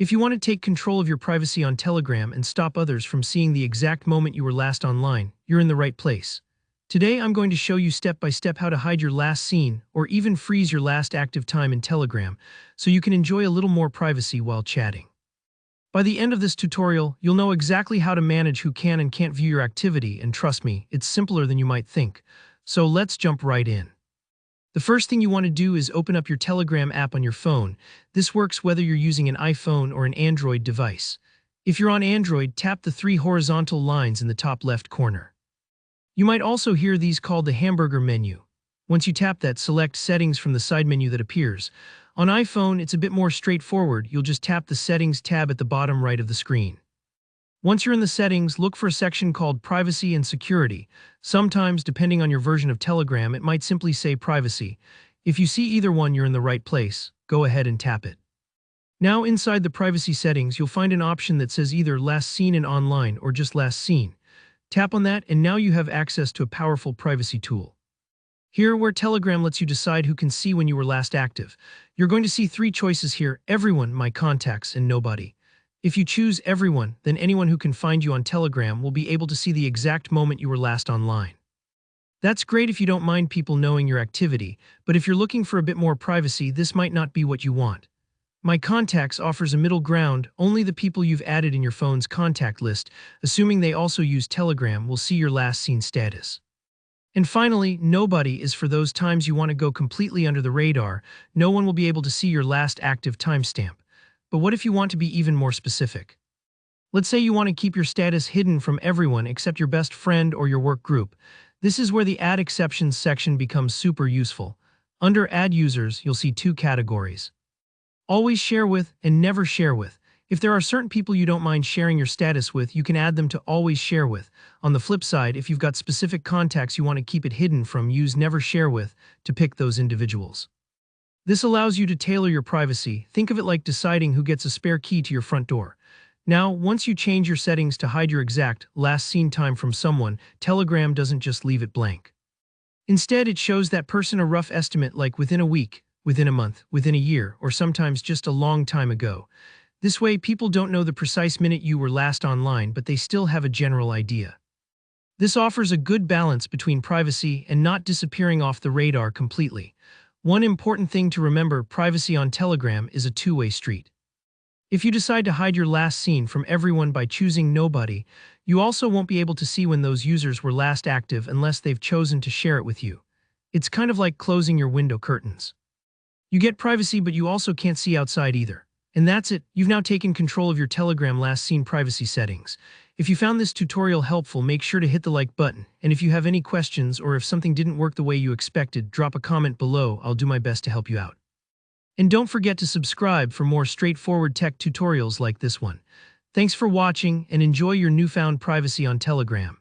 If you want to take control of your privacy on Telegram and stop others from seeing the exact moment you were last online, you're in the right place. Today I'm going to show you step by step how to hide your last seen or even freeze your last active time in Telegram so you can enjoy a little more privacy while chatting. By the end of this tutorial, you'll know exactly how to manage who can and can't view your activity, and trust me, it's simpler than you might think. So let's jump right in. The first thing you want to do is open up your Telegram app on your phone. This works whether you're using an iPhone or an Android device. If you're on Android, tap the three horizontal lines in the top left corner. You might also hear these called the hamburger menu. Once you tap that, select Settings from the side menu that appears. On iPhone, it's a bit more straightforward. You'll just tap the Settings tab at the bottom right of the screen. Once you're in the settings, look for a section called Privacy and Security. Sometimes, depending on your version of Telegram, it might simply say Privacy. If you see either one, you're in the right place. Go ahead and tap it. Now, inside the privacy settings, you'll find an option that says either Last Seen in Online or just Last Seen. Tap on that, and now you have access to a powerful privacy tool. Here, where Telegram lets you decide who can see when you were last active, you're going to see three choices here: Everyone, My Contacts, and Nobody. If you choose Everyone, then anyone who can find you on Telegram will be able to see the exact moment you were last online. That's great if you don't mind people knowing your activity, but if you're looking for a bit more privacy, this might not be what you want. My Contacts offers a middle ground. Only the people you've added in your phone's contact list, assuming they also use Telegram, will see your last seen status. And finally, Nobody is for those times you want to go completely under the radar. No one will be able to see your last active timestamp. But what if you want to be even more specific? Let's say you want to keep your status hidden from everyone except your best friend or your work group. This is where the Add Exceptions section becomes super useful. Under Add Users, you'll see two categories: Always Share With and Never Share With. If there are certain people you don't mind sharing your status with, you can add them to Always Share With. On the flip side, if you've got specific contacts you want to keep it hidden from, use Never Share With to pick those individuals. This allows you to tailor your privacy. Think of it like deciding who gets a spare key to your front door. Now, once you change your settings to hide your exact last seen time from someone, Telegram doesn't just leave it blank. Instead, it shows that person a rough estimate, like within a week, within a month, within a year, or sometimes just a long time ago. This way, people don't know the precise minute you were last online, but they still have a general idea. This offers a good balance between privacy and not disappearing off the radar completely. One important thing to remember: privacy on Telegram is a two-way street. If you decide to hide your last seen from everyone by choosing Nobody, you also won't be able to see when those users were last active unless they've chosen to share it with you. It's kind of like closing your window curtains. You get privacy, but you also can't see outside either. And that's it. You've now taken control of your Telegram last seen privacy settings. If you found this tutorial helpful, make sure to hit the like button. And if you have any questions or if something didn't work the way you expected, drop a comment below. I'll do my best to help you out. And don't forget to subscribe for more straightforward tech tutorials like this one. Thanks for watching, and enjoy your newfound privacy on Telegram.